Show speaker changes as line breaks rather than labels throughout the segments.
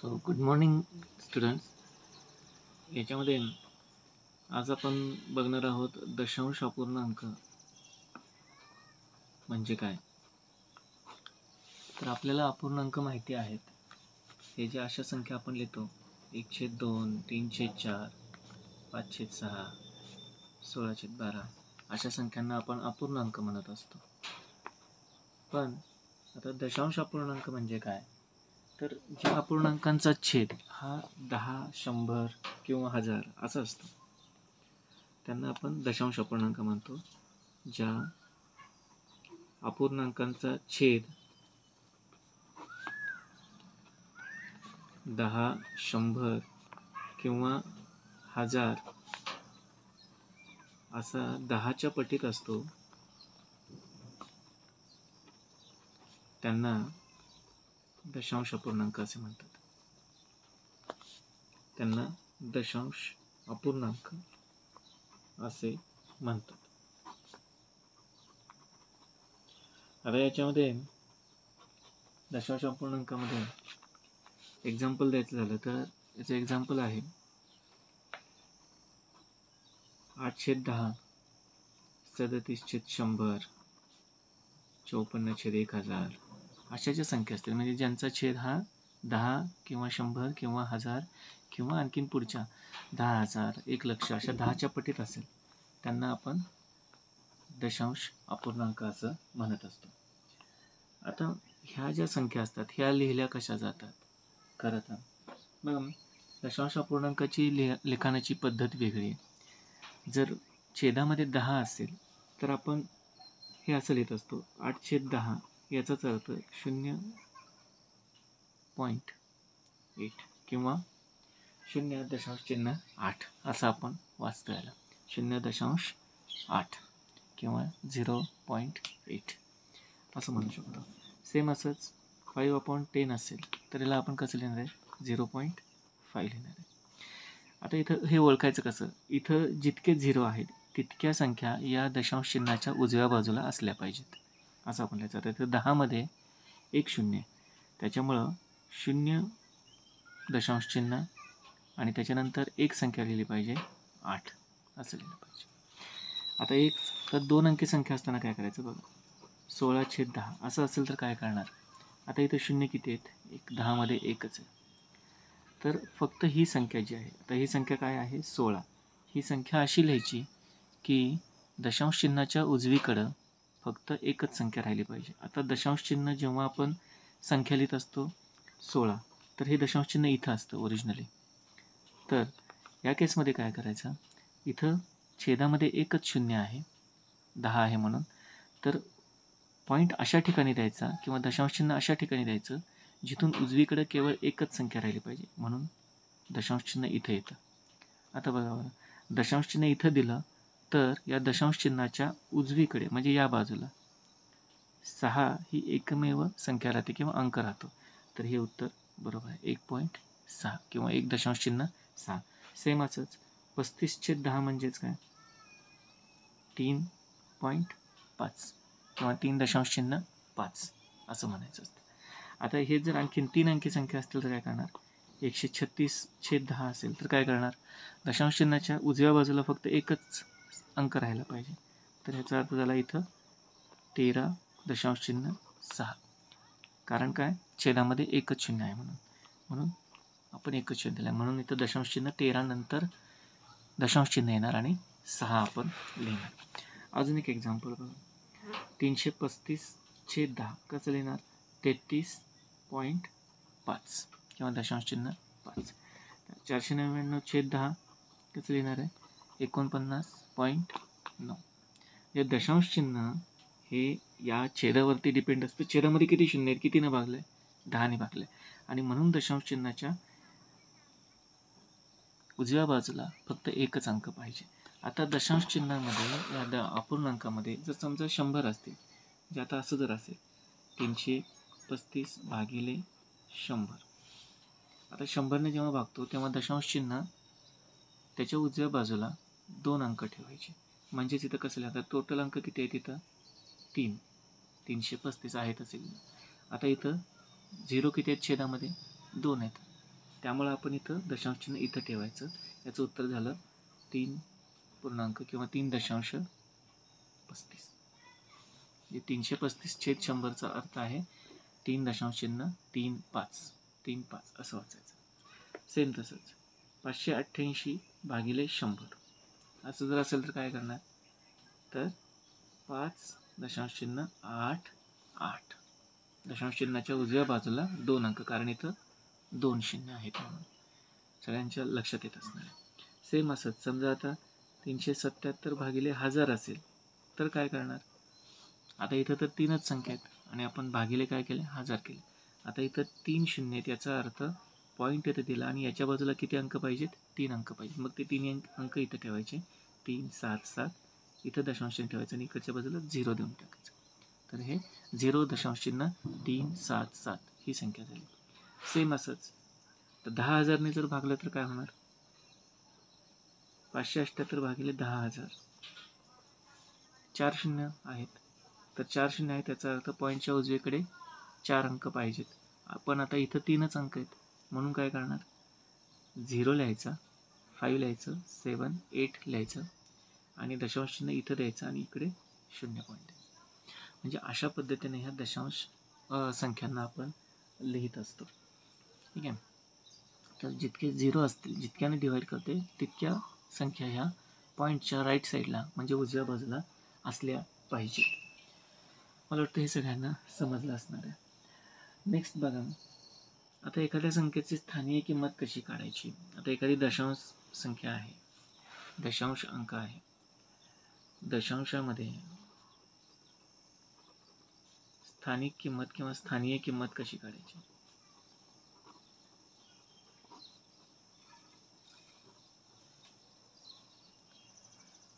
So good morning students. याच्यामध्ये आज आपण बघणार आहोत दशांश अपूर्णांक म्हणजे काय. तर आपल्याला अपूर्णांक माहिती आहेत. हे जे अशा संख्या आपण लिहितो 1/2, 3/4, 5/6, 16/12 अशा संख्यांना आपण अपूर्णांक म्हणत असतो. पण आता दशांश अपूर्णांक म्हणजे काय, तर ज्या अपूर्णांकांचा छेद हा 10, 100 किंवा 1000 असा असतो त्यांना आपण दशांश अपूर्णांक म्हणतो. ज्या अपूर्णांकांचा छेद 10, 100 किंवा 1000 असा 10च्या पटीत असतो त्यांना दशांश अपूर्णांक असे म्हणतात. त्यांना दशांश अपूर्णांक असे म्हणतात. आता याच्यामध्ये दशांश अपूर्णांकामध्ये एक्झाम्पल द्यायचं झालं तर याचं एक्झाम्पल आहे 8/10, 37/100, 54/1000 अशा ज्या संख्या असतील म्हणजे ज्यांचा छेद हा 10 किंवा 100 किंवा 1000 किंवा आणखीन पुढच्या 10,000, 1,00,000 अशा 10च्या पटीत असेल त्यांना आपण दशांश अपूर्णांक असं म्हणत असतो. आता ह्या ज्या संख्या असतात ह्या लिहिल्या कशा जातात खरं तर मग दशांश अपूर्णांकाची लिखाणाची पद्धत वेगळी आहे. जर छेदामध्ये 10 असेल तर आपण हे असं लिहित असतो 8/10 याचाच अर्थ 0.8 किंवा 0.8 असं आपण वाचतो. याला 0.8 किंवा 0.8 असं म्हणू शकतो. सेम असंच 5/10 असेल तर याला आपण कसं लिहिणार आहे 0.5 लिहिणार आहे. आता इथं हे ओळखायचं कसं, इथं जितके 0 आहेत तितक्या संख्या या दशांश चिन्हाच्या उजव्या बाजूला असल्या पाहिजेत असं आपण लिहायचं. आता इथं 10 मध्ये 1 0 त्याच्यामुळं 0 दशांश चिन्ह आणि त्याच्यानंतर एक संख्या लिहिली पाहिजे 8 असं लिहिलं पाहिजे. आता एक तर 2 अंकी संख्या असताना काय करायचं बघा 16/10 असं असेल तर काय करणार. आता इथं 0 किती आहेत, 10 मध्ये 1च आहे. तर फक्त ही संख्या जी आहे, आता ही संख्या काय आहे 16, ही संख्या अशी लिहायची की दशांश चिन्हाच्या उजवीकडं फक्त एकच संख्या राहिली पाहिजे. आता दशांश चिन्ह जेव्हा आपण संख्या लिहित असतो 16 तर हे दशांश चिन्ह इथं असतं ओरिजिनली. तर या केसमध्ये काय करायचं, इथं छेदामध्ये एकच 0 आहे 10 आहे म्हणून, तर पॉईंट अशा ठिकाणी द्यायचा किंवा दशांश चिन्ह अशा ठिकाणी द्यायचं जिथून उजवीकडे केवळ एकच संख्या राहिली पाहिजे, म्हणून दशांश चिन्ह इथं येतं. आता बघा बरं, दशांश चिन्ह इथं दिलं तर या दशांश चिन्हाच्या उजवीकडे म्हणजे या बाजूला 6 ही एकमेव संख्या राहते किंवा अंक राहतो. तर हे उत्तर बरोबर आहे 1.6 किंवा 1 दशांश चिन्ह 6. सेम असंच 35/10 म्हणजेच काय 3.5 किंवा 3 दशांश चिन्ह 5 असं म्हणायचं असतं. आता हे जर आणखीन 3 अंकी संख्या असतील तर काय करणार, 136/10 असेल तर काय करणार, दशांश चिन्हाच्या उजव्या बाजूला फक्त एकच अंक राहायला पाहिजे. तर ह्याचा अर्थ झाला इथं 13 दशांश चिन्ह 6, कारण काय छेदामध्ये एकच 0 आहे म्हणून आपण एकच चिन्ह दिलं, म्हणून इथं दशांश चिन्ह 13 नंतर दशांश चिन्ह येणार आणि 6 आपण लिहिणार. अजून एक एक्झाम्पल बघा 335/10 कसं लिहिणार 33.5 किंवा दशांश चिन्ह 5. 499/10 कसं लिहिणार आहे 49.9. हे दशांश चिन्ह हे या छेदावरती डिपेंड असतं. छेदामध्ये किती शून्य आहेत, कितीने भागले 10ने भागले, आणि म्हणून दशांश चिन्हाच्या उजव्या बाजूला फक्त एकच अंक पाहिजे. आता दशांश चिन्हामध्ये या अपूर्णांकामध्ये जर समजा 100 असतील, जे आता असं जर असेल 335/100. आता 100ने जेव्हा भागतो तेव्हा दशांश चिन्ह त्याच्या उजव्या बाजूला 2 अंक ठेवायचे, म्हणजेच इथं कसं लिहितात टोटल अंक किती आहेत इथं 3, 335 आहेत असेल. आता इथं 0 किती आहेत छेदामध्ये 2 आहेत, त्यामुळे आपण इथं दशांश चिन्ह इथं ठेवायचं. याचं उत्तर झालं 3 पूर्णांक किंवा 3.35. 335/100चा अर्थ आहे 3.35 असं वाचायचं. सेम तसंच 588/100 असं जर असेल तर काय करणार, तर 5.88. दशांश चिन्हाच्या उजव्या बाजूला 2 अंक, कारण इथं 2 शून्य आहेत म्हणून सगळ्यांच्या लक्षात येत असणार आहे. सेम असंच समजा आता 377/1000 असेल तर काय करणार. आता इथं तर 3च संख्या आहेत आणि आपण भागिले काय केले, 1000 केले. आता इथं 3 शून्य आहेत, याचा अर्थ पॉईंट इथं दिला आणि याच्या बाजूला किती अंक पाहिजेत, 3 अंक पाहिजेत. मग ते 3 अंक इथं ठेवायचे. 377 इथं दशांश चिन्ह ठेवायचं आणि इकडच्या बाजूला 0 देऊन टाकायचं. तर हे 0.377 ही संख्या झाली. सेम असंच तर 10,000ने जर भागलं तर काय होणार, 578/10,000. 4 शून्य आहेत, तर 4 शून्य आहेत त्याचा अर्थ पॉईंटच्या उजवीकडे 4 अंक पाहिजेत. आपण आता इथं 3च अंक आहेत म्हणून काय करणार, 0 लिहायचा, 5 लिहायचं, 7 8 लिहायचं आणि दशांश चिन्ह इथं द्यायचं आणि इकडे 0 पॉईंट द्यायचं. म्हणजे अशा पद्धतीने ह्या दशांश संख्यांना आपण लिहित असतो. ठीक आहे. तर जितके 0 असतील, जितक्याने डिवाईड करते तितक्या संख्या ह्या पॉईंटच्या राईट साईडला म्हणजे उजव्या बाजूला असल्या पाहिजेत. मला वाटतं हे सगळ्यांना समजलं असणार आहे. नेक्स्ट बघा, आता एखाद्या संख्येची स्थानीय किंमत कशी काढायची. आता एखादी दशांश संख्या आहे, दशांश अंक आहे, दशांशामध्ये स्थानिक किंमत किंवा स्थानीय किंमत कशी काढायची.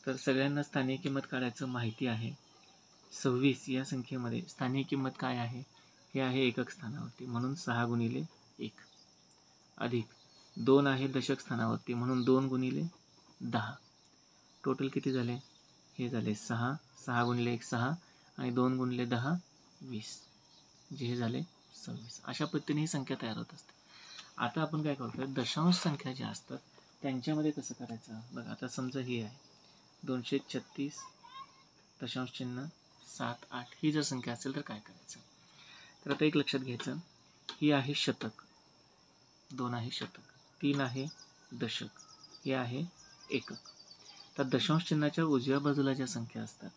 तर सगळ्यांना स्थानिक किंमत काढायचं माहिती आहे. 26 या संख्येमध्ये स्थानिक किंमत काय आहे, हे आहे एकक स्थानावरती म्हणून 6 गुणिले 1 अधिक 2 आहे दशक स्थानावरती म्हणून 2 गुणिले 10. टोटल किती झाले, हे झाले 6. 6 गुणिले 1 6 आणि 2 गुणिले 10 20, जे हे झाले 26. अशा पद्धतीने ही संख्या तयार होत असते. आता आपण काय करतोय, दशांश संख्या ज्या असतात त्यांच्यामध्ये कसं करायचं बघा. आता समजा ही आहे 236 दशांश चिन्ह 7 8 ही जर संख्या असेल तर काय करायचं. तर आता एक लक्षात घ्यायचं, ही आहे शतक, 2 आहे शतक, 3 आहे दशक, हे आहे एकक. तर दशांश चिन्हाच्या उजव्या बाजूला ज्या संख्या असतात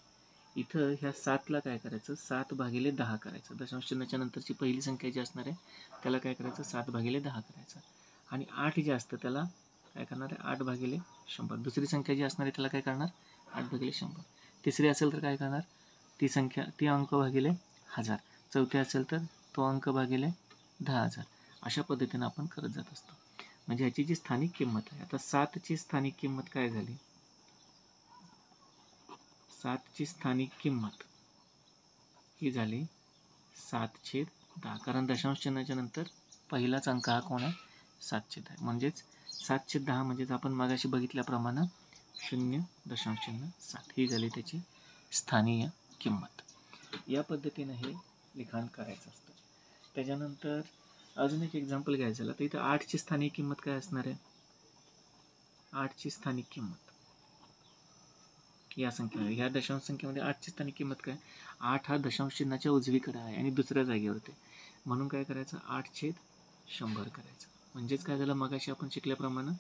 इथं ह्या 7ला काय करायचं, 7/10 करायचं. दशांश चिन्हाच्या नंतरची पहिली संख्या जी असणार आहे त्याला काय करायचं, 7/10 करायचं. आणि 8 जे असतं त्याला काय करणार आहे, 8/100. दुसरी संख्या जी असणार आहे त्याला काय करणार, 8/100. तिसरी असेल तर काय करणार, ती अंक भागिले 1000. चौथी असेल तर तो अंक भागिले 10,000. अशा पद्धतीने आपण करत जात असतो. म्हणजे ह्याची जी स्थानिक किंमत आहे, आता 7ची स्थानिक किंमत काय झाली, 7ची स्थानिक किंमत ही झाली 7/10. कारण दशांश चिन्हाच्या नंतर पहिलाच अंक हा कोण आहे, 7/10. म्हणजेच 7/10 म्हणजेच आपण मागाशी बघितल्याप्रमाणे 0.7 ही झाली त्याची स्थानीय किंमत. या पद्धतीने हे लिखाण करायचं असतं. त्याच्यानंतर अजून एक एक्झाम्पल घ्यायचं झालं तर इथं 8ची स्थानिक किंमत काय असणार आहे, 8ची स्थानिक किंमत या संख्येमध्ये, ह्या दशांश संख्येमध्ये 8ची स्थानिक किंमत काय, 8 हा दशांश चिन्हाच्या उजवीकडे आहे आणि दुसऱ्या जागेवरती म्हणून काय करायचं, 8/100 करायचं. म्हणजेच काय झालं, मगाशी आपण शिकल्याप्रमाणे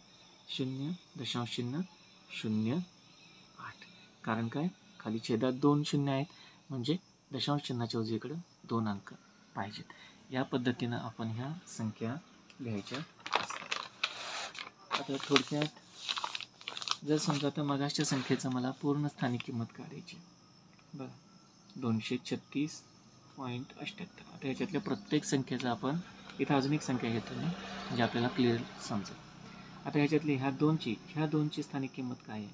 0.008. कारण काय, खाली छेदात 2 शून्य आहेत म्हणजे दशांश चिन्हाच्या उजवीकडे 2 अंक पाहिजेत. या पद्धतीनं आपण ह्या संख्या लिहायच्या असतात. आता थोडक्यात जर समजा तर मगाशच्या संख्येचं मला पूर्ण स्थानिक किंमत काढायची बघा, 236.78. आता ह्याच्यातल्या प्रत्येक संख्येचं आपण इथं अजून एक संख्या घेतो म्हणजे आपल्याला क्लिअर समजेल. आता ह्याच्यातली ह्या दोनची स्थानिक किंमत काय आहे,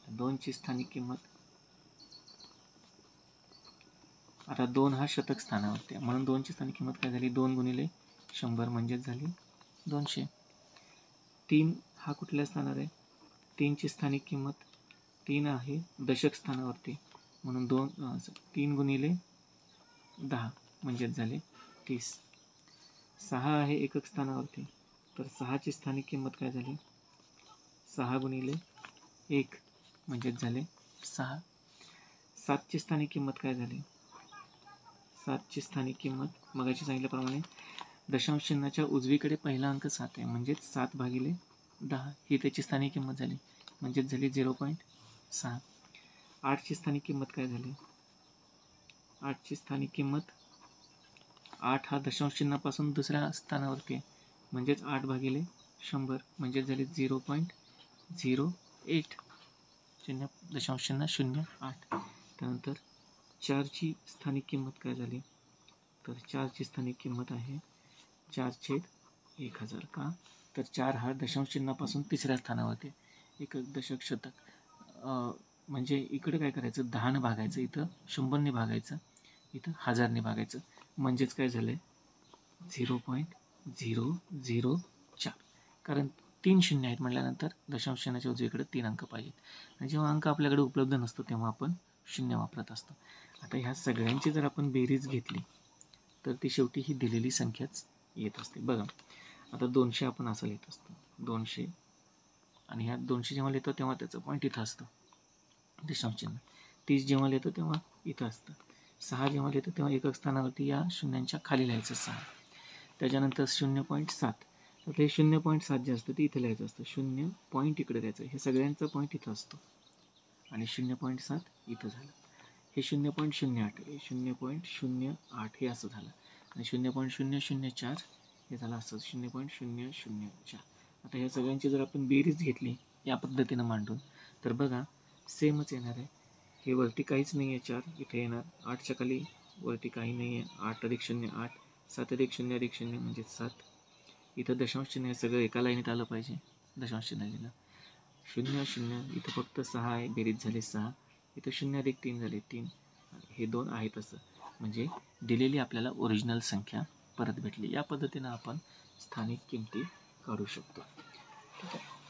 2ची स्थानिक किंमत, आता 2 हा शतक स्थानावरती आहे म्हणून 2ची स्थानिक किंमत काय झाली, 2 गुणिले 100 म्हणजेच झाली 200. 3 हा कुठल्या स्थानावर आहे, 3ची स्थानिक किंमत, 3 आहे दशक स्थानावरती म्हणून 3 गुणिले 10 म्हणजेच झाले 30. 6 आहे एकक स्थानावरती, तर 6ची स्थानिक किंमत काय झाली? 6 गुणिले 1 म्हणजेच झाले 6. 7ची स्थानिक किंमत काय झाली? 7ची स्थानिक किंमत मगाशी सांगितल्याप्रमाणे दशांश चिन्हाच्या उजवीकडे पहिला अंक 7 आहे, म्हणजेच 7 भागिले 10 ही त्याची स्थानिक किंमत झाली, म्हणजेच झाली 0.6. 8ची स्थानिक किंमत काय झाली? 8ची स्थानिक किंमत 8 हा दशांश चिन्हापासून दुसऱ्या स्थानावरती आहे, म्हणजेच 8 भागिले 100 म्हणजेच झाली 0.08. 0.08. त्यानंतर 4ची स्थानिक किंमत काय झाली? तर 4ची स्थानिक किंमत आहे 4/1000. का? तर 4 हा दशांश चिन्हापासून तिसऱ्या स्थानावरती एकक दशक शतक म्हणजे इकडे काय करायचं? 10ने भागायचं, इथं 100ने भागायचं, इथं 1000ने भागायचं, म्हणजेच काय झालं? 0.004. कारण 3 शून्य आहेत म्हटल्यानंतर दशांश चिन्हाच्या उजवीकडे 3 अंक पाहिजेत, आणि जेव्हा अंक आपल्याकडे उपलब्ध नसतो तेव्हा आपण शून्य वापरत असतो. आता ह्या सगळ्यांची जर आपण बेरीज घेतली तर ती शेवटी ही दिलेली संख्याच येत असते. बघा आता 200 आपण असं लिहित असतो, 200, आणि ह्या 200 जेव्हा लिहितो तेव्हा त्याचं पॉईंट इथं असतं दशांश चिन्ह. 30 जेव्हा लिहितो तेव्हा इथं असतं. 6 जेव्हा लिहितो तेव्हा एकक स्थानावरती या शून्यांच्या खाली लिहायचं 6. त्याच्यानंतर 0.7, तर हे 0.7 जे असतं ते इथं लिहायचं असतं, 0 पॉईंट इकडे द्यायचं, हे सगळ्यांचा पॉईंट इथं असतो, आणि 0.7 इथं झालं. हे 0.08, हे 0.08 हे असं झालं, आणि 0.004 हे झालं असं 0.004. आता ह्या सगळ्यांची जर आपण बेरीज घेतली या पद्धतीनं मांडून, तर बघा सेमच येणार आहे. हे वरती काहीच नाही आहे 4, इथे येणार 8च्या खाली वरती काही नाही आहे, 8 अधिक 0 8, 7 अधिक 0 अधिक 0 म्हणजे 7. इथं दशांश चिन्ह हे सगळं एका लाईनीत आलं पाहिजे, दशांश चिन्ह दिलं 0 0, इथं फक्त 6 आहे, बेरीज झाली 6, इथं 0 अधिक 3 झाले 3, हे 2 आहेत असं, म्हणजे दिलेली आपल्याला ओरिजिनल संख्या परत भेटली. या पद्धतीनं आपण स्थानिक किमती काढू शकतो. ठीक आहे.